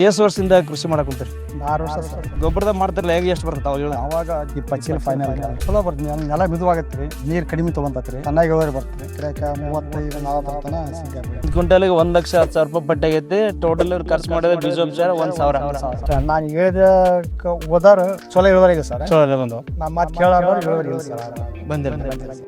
ಎಷ್ಟು ವರ್ಷದಿಂದ ಕೃಷಿ ಮಾಡಕ್ ಕುಂತೀರಿ? 6 ವರ್ಷ ಸರ್. ಗೊಬ್ಬರದ ಮಾಡ್ತಿರಲ್ಲ, ಹೇಗೆ ಎಷ್ಟು ಬರ್ತಾವ ಹೇಳಿ? ಅವಾಗ 20 ಚೀಲ ಫೈನಲ್ ಚಲೋ ಬರ್ತೀನಿ. ನೆಲ ಮಿದುವಾಗತ್ರಿ, ನೀರು ಕಡಿಮೆ ತೊಗೊಂತತ್ರಿ, ಚೆನ್ನಾಗಿ ಇಳುವರಿ ಬರ್ತದೆ. ಎಕರೆಕ 35-40 ತನ ಸಿಗ್ತದೆ. ಒಂದು ಕ್ವಿಂಟಲ್ಗೆ 1,10,000 ರೂಪಾಯಿ ಪಟ್ಟಿ ಆಗೈತಿ. ಟೋಟಲ್ ಖರ್ಚು ಮಾಡಿದ್ರೆ ಬೀಜೋಪಚಾರ 1,000. ನಾನು ಹೇಳಿದ ಓದಾರ ಚಲೋ ಇಳುವರಿ ಇದೆ ಸರ್. ಚಲೋ ಬಂದು ನಮ್ಮ ಮಾತು ಕೇಳೋರು ಇಳುವರಿ ಇಲ್ಲ ಸರ್. ಬಂದಿಲ್ಲ.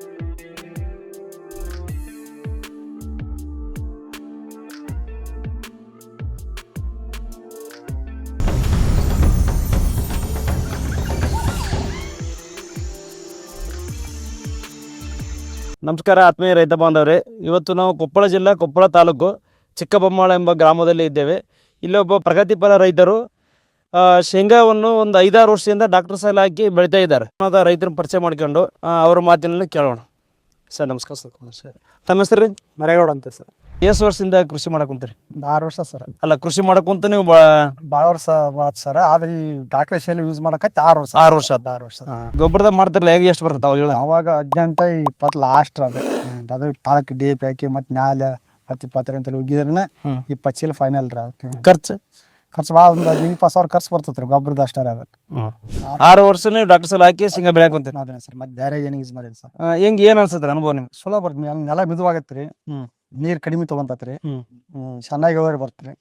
ನಮಸ್ಕಾರ ಆತ್ಮೀಯ ರೈತ ಬಾಂಧವರೇ, ಇವತ್ತು ನಾವು ಕೊಪ್ಪಳ ಜಿಲ್ಲಾ ಕೊಪ್ಪಳ ತಾಲೂಕು ಚಿಕ್ಕಬೊಮ್ಮಾಳ ಎಂಬ ಗ್ರಾಮದಲ್ಲಿ ಇದ್ದೇವೆ. ಇಲ್ಲೊಬ್ಬ ಪ್ರಗತಿಪರ ರೈತರು ಶೇಂಗಾವನ್ನು ಒಂದು 5-6 ವರ್ಷದಿಂದ ಡಾಕ್ಟರ್ ಸಾಲ ಹಾಕಿ ಬೆಳೀತಾ ಇದ್ದಾರೆ. ರೈತರನ್ನ ಪರಿಚಯ ಮಾಡ್ಕೊಂಡು ಅವ್ರ ಮಾತಿನಲ್ಲಿ ಕೇಳೋಣ. ಸರ್ ನಮಸ್ಕಾರ. ಸರ್ ತಮ್ಮ ಹೆಸರು? ಮರೇಗೌಡ ಅಂತ ಸರ್. ಎಷ್ಟು ವರ್ಷದಿಂದ ಕೃಷಿ ಮಾಡಕ್ ಕುಂತೀರಿ? 6 ವರ್ಷ ಸರ್. ಅಲ್ಲ, ಕೃಷಿ ಮಾಡಕ್ ಕುಂತ ನೀವು ಭಾಳ ವರ್ಷ ಸರ್. ಆದ್ರೆ ಈ ಡಾಕ್ಟರ್ ಶೈಲಿ ಯೂಸ್ ಮಾಡಕತ್ತಿ 6 ವರ್ಷ. 6 ವರ್ಷ. 6 ವರ್ಷ. ಗೊಬ್ಬರದ ಮಾಡ್ತಿರಲ್ಲ, ಹೇಗೆ ಎಷ್ಟು ಬರ್ತಾವ ಹೇಳಿ? ಅವಾಗ 18-20 ಲಾಸ್ಟ್ ಅದು ತಾಳಕ್ಕೆ DAP ಹಾಕಿ ಮತ್ತೆ ನ್ಯಾಲ 10-20 ಅಂತ ಹೋಗಿದ್ರನ್ನ 20 ಚೀಲ ಫೈನಲ್ ರೀ. ಖರ್ಚು ಭಾಳ ಒಂದು 20,000 ಖರ್ಚು ಬರ್ತೈತ್ರಿ ಗೊಬ್ಬರದ ಅಷ್ಟೇ. ಅದಕ್ಕೆ 6 ವರ್ಷ ನೀವು ಡಾಕ್ಟರ್ ಸಾಲ ಹಾಕಿ ಶೇಂಗಾ ಬೆಳ್ಯಾಕ ಕುಂತೀರಿ? ಅದೇ ಸರ್. ಮತ್ತೆ ಬೇರೆ ಏನು ಯೂಸ್ ಮಾಡಿಲ್ಲ ಸರ್. ಹೆಂಗೆ ಏನು ಅನ್ಸತ್ರಿ ಅನುಭವ ನಿಮ್ಗೆ? ಚಲೋ ಬರ್ತೀನಿ. ನೆಲ ಮಿದುವಾಗತ್ರಿ, ನೀರು ಕಡಿಮೆ ತೊಗೊಂತತ್ರಿ, ಚೆನ್ನಾಗಿ ಇಳುವರಿ ಬರ್ತೀರಿ.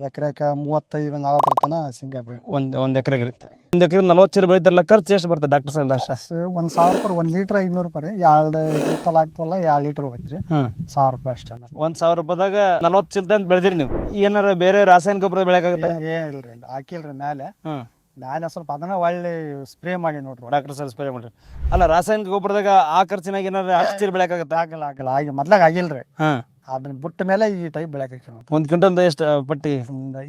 ಎಕರೆಕ 35-40 ತನ ಶೇಂಗಾ ಬೆಳೆ ಒಂದು ಎಕರೆಗೆ ಇರುತ್ತೆ. 1 ಎಕರೆ 40 ಚೀಲ ಬೆಳಿತಾರಲ್ಲ, ಖರ್ಚು ಎಷ್ಟು ಬರ್ತದೆ ಡಾಕ್ಟರ್ ಸಾಲ? ಅಷ್ಟ 1,000 ರೂಪಾಯಿ. 1 ಲೀಟ್ರ್ 500 ರೂಪಾಯಿ. 2 ಲೀಟರ್ ಆಗ್ತವಲ್ಲ, 2 ಲೀಟರ್ ಹೋಗ್ತೀರಿ. 1,000 ರೂಪಾಯಿ ಅಷ್ಟೇ. 1,000 ರೂಪಾಯಿದಾಗ 40 ಚೀಲ ಅಂತ ಬೆಳೆದಿರಿ ನೀವು. ಏನಾರ ಬೇರೆ ರಾಸಾಯನಿಕ ಗೊಬ್ಬರ ಬೆಳೆಯಾಗುತ್ತೆ? ಏನಿಲ್ರಿ, ಹಾಕಿಲ್ರಿ. ಮೇಲೆ ನಾನು ಸ್ವಲ್ಪ ಅದನ್ನ ಒಳ್ಳೆ ಸ್ಪ್ರೇ ಮಾಡಿ ನೋಡ್ರಿ. ಡಾಕ್ಟರ್ ಸಾಲ ಸ್ಪ್ರೇ ಮಾಡ್ರಿ. ಅಲ್ಲ, ರಾಸಾಯನಿಕ ಗೊಬ್ಬರದಾಗ ಆ ಖರ್ಚಿನಾಗ ಏನಾರ ಅಷ್ಟು ಚೀಲ ಬೆಳೆಯಾಗುತ್ತೆ? ಆಗಲ್ಲ. ಆಗಿ ಮೊದ್ಲಾಗ ಆಗಿಲ್ರಿ. ಅದನ್ನ ಬಿಟ್ಟ ಮೇಲೆ ಈ ಟೈಪ್ ಬೆಳೆಯಾಕ 1 ಕ್ವಿಂಟಲ್ ಎಷ್ಟು ಪಟ್ಟಿ?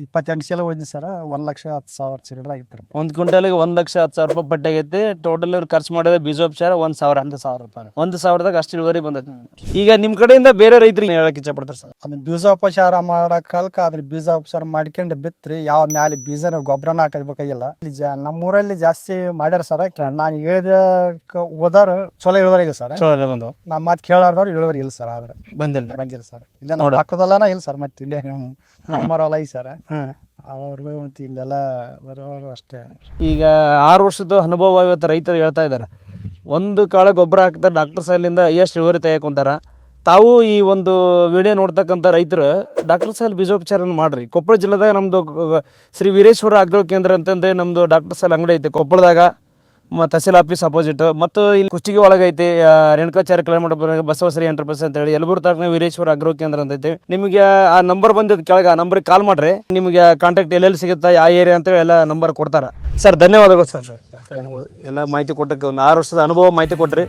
28 ಚೀಲ ಹೋಯ್ತು ಸರ್. 1,10,000 ಚೀಲ ಆಗಿತ್ತು. 1 ಕ್ವಿಂಟಲ್ಗೆ 1,10,000 ರೂಪಾಯಿ ಪಟ್ಟಿ ಆಗೈತಿ. ಟೋಟಲ್ ಖರ್ಚು ಮಾಡಿದ್ರೆ ಬೀಜೋಪಚಾರ 1,000 ರೂಪಾಯಿ. 1,000ದಾಗ ಅಷ್ಟು ಇಳುವರಿ ಬಂದೈತಿ. ಈಗ ನಿಮ್ ಕಡೆಯಿಂದ ಬೇರೆ ರೈತರಿಗೆ ಹೇಳಕ್ ಇಚ್ಛೆ ಪಡ್ತಾರೆ ಸರ್? ಅದನ್ನ ಬೀಜೋಪಚಾರ ಮಾಡಕಲ್ಕ ಅದ್ರ ಬೀಜೋಪಚಾರ ಮಾಡ್ಕೊಂಡು ಬಿತ್ರಿ. ಯಾವ ಮ್ಯಾಲೆ ಬೀಜನ ಗೊಬ್ಬರನ ಹಾಕಬೇಕಾಗಿಲ್ಲ. ನಮ್ಮೂರಲ್ಲಿ ಜಾಸ್ತಿ ಮಾಡ್ಯಾರ ಸರ್. ನಾನು ಹೇಳಿದ ಓದಾರ ಚಲೋ ಇಳುವರಿ ಇದೆ ಸರ್. ಚಲೋ ಬಂದು ನಮ್ಮ ಮಾತು ಕೇಳಾರ್ದವ್ರು ಇಳುವರಿ ಇಲ್ಲ ಸರ್. ಆದ್ರೆ ಬಂದಿಲ್ಲ ಸರ್. ಇಲ್ಲ ನೋಡಿ ಹಾಕೋದಲ್ಲ ಇಲ್ಲ ಸರ್. ಮತ್ತೆ ಇಲ್ಲೇ ನಮ್ಮರಲ್ಲ ಐ ಸರ್. ಅವ್ರು ಮತ್ತೆ ಇಲ್ಲೆಲ್ಲ ಬರೋರು ಅಷ್ಟೇ. ಈಗ 6 ವರ್ಷದ ಅನುಭವ ಇವತ್ತು ರೈತರು ಹೇಳ್ತಾ ಇದ್ದಾರೆ. ಒಂದು ಕಾಳ ಗೊಬ್ಬರ ಹಾಕ್ತಾರೆ ಡಾಕ್ಟರ್ ಸಾಲಿಂದ ಎಷ್ಟು ಇಳುವರಿ ತೆಗೆದುಕೊಂತಾರ. ತಾವು ಈ ಒಂದು ವಿಡಿಯೋ ನೋಡ್ತಕ್ಕಂಥ ರೈತರು ಡಾಕ್ಟರ್ ಸಾಲ್ ಬೀಜೋಪಚಾರ ಮಾಡ್ರಿ. ಕೊಪ್ಪಳ ಜಿಲ್ಲೆದಾಗ ನಮ್ಮದು ಶ್ರೀ ವೀರೇಶ್ವರ ಅಗ್ರೋ ಕೇಂದ್ರ ಅಂತಂದ್ರೆ ನಮ್ಮದು ಡಾಕ್ಟರ್ ಸಾಲ್ ಅಂಗಡಿ ಐತೆ ಕೊಪ್ಪಳದಾಗ, ತಹಸೀಲ್ ಆಫೀಸ್ ಅಪೋಸಿಟ್. ಮತ್ತು ಇಲ್ಲಿ ಕುಷ್ಟಗಿ ಒಳಗೈತಿ ರೇಣುಕಾಚಾರ್ಯ ಕಲ್ಯಾಣ ಬಸವಶ್ರೀ ಎಂಟರ್ಪ್ರೈಸ್ ಅಂತ ಹೇಳಿ ಯಲಬುರ್ಗಿ ತಾಲೂಕಿನ ವೀರೇಶ್ವರ ಅಗ್ರೋ ಕೇಂದ್ರ ಅಂತ ಐತಿ. ನಿಮಗೆ ಆ ನಂಬರ್ ಬಂದಿದ್ದು ಕೆಳಗೆ, ಆ ನಂಬರ್ಗೆ ಕಾಲ್ ಮಾಡ್ರಿ. ನಿಮಗೆ ಕಾಂಟ್ಯಾಕ್ಟ್ ಎಲ್ಲೆಲ್ಲಿ ಸಿಗುತ್ತಾ, ಯಾವ ಏರಿಯಾ ಅಂತೇಳಿ ಎಲ್ಲ ನಂಬರ್ ಕೊಡ್ತಾರೆ. ಸರ್ ಧನ್ಯವಾದಗಳು ಸರ್. ಎಲ್ಲ ಮಾಹಿತಿ ಕೊಟ್ಟಕ್ಕೆ, ಒಂದು 6 ವರ್ಷದ ಅನುಭವ ಮಾಹಿತಿ ಕೊಟ್ರಿ.